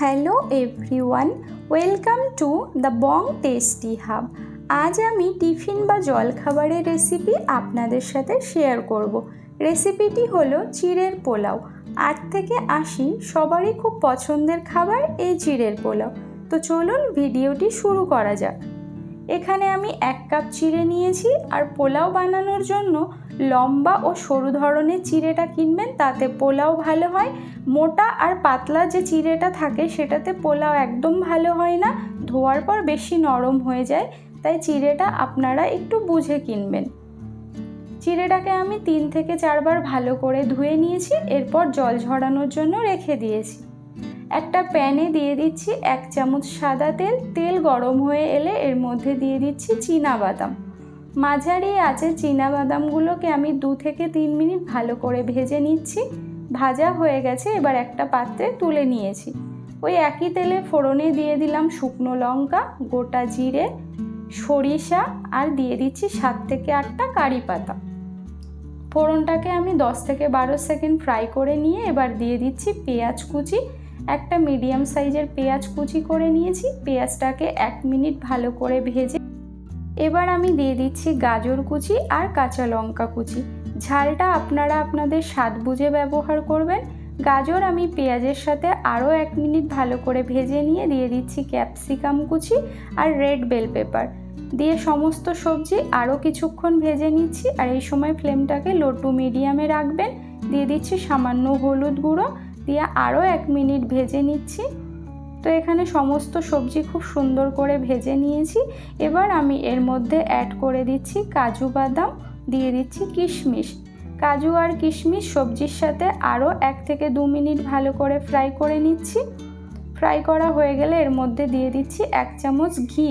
Hello everyone, welcome to the Bong tasty hub. আজ আমি tiffin বা জলখাবারের রেসিপি আপনাদের সাথে শেয়ার করব। রেসিপিটি হলো চিড়ের পোলাও। 8 থেকে 80 সবারই খুব পছন্দের খাবার এই চিড়ের পোলাও। তো চলুন ভিডিওটি শুরু করা যাক। এখানে আমি 1 কাপ চিড়ে নিয়েছি, আর পোলাও বানানোর জন্য লম্বা ও সরু ধরনের চিড়েটা কিনবেন, তাতে পোলাও ভালো হয়। মোটা আর পাতলা যে চিড়েটা থাকে সেটাতে পোলাও একদম ভালো হয় না, ধোয়ার পর বেশি নরম হয়ে যায়, তাই চিড়েটা আপনারা একটু বুঝে কিনবেন। চিড়েটাকে আমি 3 থেকে 4 বার ভালো করে ধুয়ে নিয়েছি, এরপর জল ঝরানোর জন্য রেখে দিয়েছি। একটা প্যানে দিয়ে দিচ্ছি 1 চামচ সাদা তেল। তেল গরম হয়ে এলে এর মধ্যে দিয়ে দিচ্ছি চীনাবাদাম। মাঝারি আঁচে চীনাবাদামগুলোকে আমি 2 থেকে 3 মিনিট ভালো করে ভেজে নিচ্ছি। ভাজা হয়ে গেছে, এবার একটা পাত্রে তুলে নিয়েছি। ওই একই তেলে ফোড়নে দিয়ে দিলাম শুকনো লঙ্কা, গোটা জিরে, সরিষা, আর দিয়ে দিচ্ছি 7 থেকে 8টা কারি পাতা। ফোড়নটাকে আমি 10 থেকে 12 সেকেন্ড ফ্রাই করে নিয়ে এবার দিয়ে দিচ্ছি পেঁয়াজ কুচি। একটা মিডিয়াম সাইজের পেঁয়াজ কুচি করে নিয়েছি। পেঁয়াজটাকে 1 মিনিট ভালো করে ভেজে এবার আমি দিয়ে দিচ্ছি গাজর কুচি আর কাঁচা লঙ্কা কুচি। ঝালটা আপনারা আপনাদের স্বাদ বুঝে ব্যবহার করবেন। গাজর আমি পেঁয়াজের সাথে আরও 1 মিনিট ভালো করে ভেজে নিয়ে দিয়ে দিচ্ছি ক্যাপসিকাম কুচি আর রেড বেল পেপার দিয়ে সমস্ত সবজি আরও কিছুক্ষণ ভেজে নিচ্ছি। আর এই সময় ফ্লেমটাকে লো টু মিডিয়ামে রাখবেন। দিয়ে দিচ্ছি সামান্য হলুদ গুঁড়ো, দিয়ে আরও 1 মিনিট ভেজে নিচ্ছি। তো এখানে সমস্ত সবজি খুব সুন্দর করে ভেজে নিয়েছি। এবার আমি এর মধ্যে অ্যাড করে দিচ্ছি কাজু বাদাম, দিয়ে দিচ্ছি কিশমিশ। কাজু আর কিশমিশ সবজির সাথে আরও 1 থেকে 2 মিনিট ভালো করে ফ্রাই করে নিচ্ছি। ফ্রাই করা হয়ে গেলে এর মধ্যে দিয়ে দিচ্ছি 1 চামচ ঘি।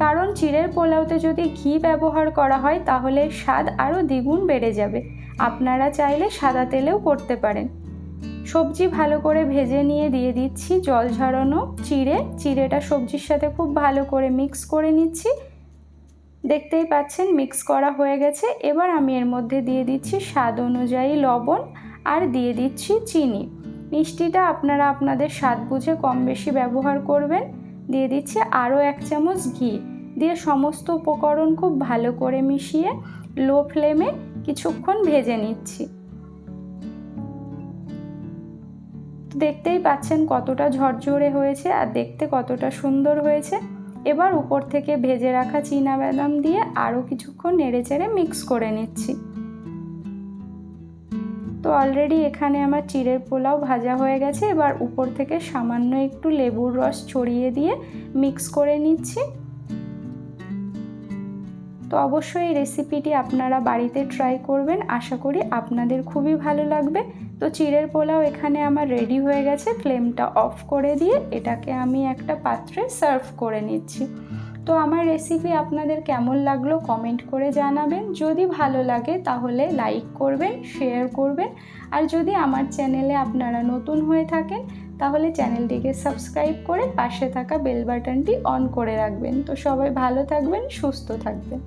কারণ চিড়ের পোলাওতে যদি ঘি ব্যবহার করা হয় তাহলে স্বাদ আরও দ্বিগুণ বেড়ে যাবে। আপনারা চাইলে সাদা তেলেও করতে পারেন। সবজি ভালো করে ভেজে নিয়ে দিয়ে দিচ্ছি জল ঝরানো চিড়েটা সবজির সাথে খুব ভালো করে মিক্স করে নিচ্ছি। দেখতেই পাচ্ছেন মিক্স করা হয়ে গেছে। এবার আমি এর মধ্যে দিয়ে দিচ্ছি স্বাদ অনুযায়ী লবণ, আর দিয়ে দিচ্ছি চিনি। মিষ্টিটা আপনারা আপনাদের স্বাদ বুঝে কম বেশি ব্যবহার করবেন। দিয়ে দিচ্ছি আরও 1 চামচ ঘি, দিয়ে সমস্ত উপকরণ খুব ভালো করে মিশিয়ে লো ফ্লেমে কিছুক্ষণ ভেজে নিচ্ছি। দেখতেই পাচ্ছেন কতটা ঝরঝরে হয়েছে আর দেখতে কতটা সুন্দর হয়েছে। এবার উপর থেকে ভেজে রাখা চীনাবাদাম দিয়ে আরও কিছুক্ষণ নেড়েচেড়ে মিক্স করে নিচ্ছি। তো অলরেডি এখানে আমার চিড়ের পোলাও ভাজা হয়ে গেছে। এবার উপর থেকে সামান্য একটু লেবুর রস ছড়িয়ে দিয়ে মিক্স করে নিচ্ছি। তো অবশ্যই এই রেসিপিটি আপনারা বাড়িতে ট্রাই করবেন, আশা করি আপনাদের খুবই ভালো লাগবে। তো চিড়ের পোলাও এখানে আমার রেডি হয়ে গেছে। ফ্লেমটা অফ করে দিয়ে এটাকে আমি একটা পাত্রে সার্ভ করে নিচ্ছি। তো আমার রেসিপি আপনাদের কেমন লাগলো কমেন্ট করে জানাবেন। যদি ভালো লাগে তাহলে লাইক করবেন, শেয়ার করবেন, আর যদি আমার চ্যানেলে আপনারা নতুন হয়ে থাকেন তাহলে চ্যানেলটিকে সাবস্ক্রাইব করে পাশে থাকা বেল বাটনটি অন করে রাখবেন। তো সবাই ভালো থাকবেন, সুস্থ থাকবেন।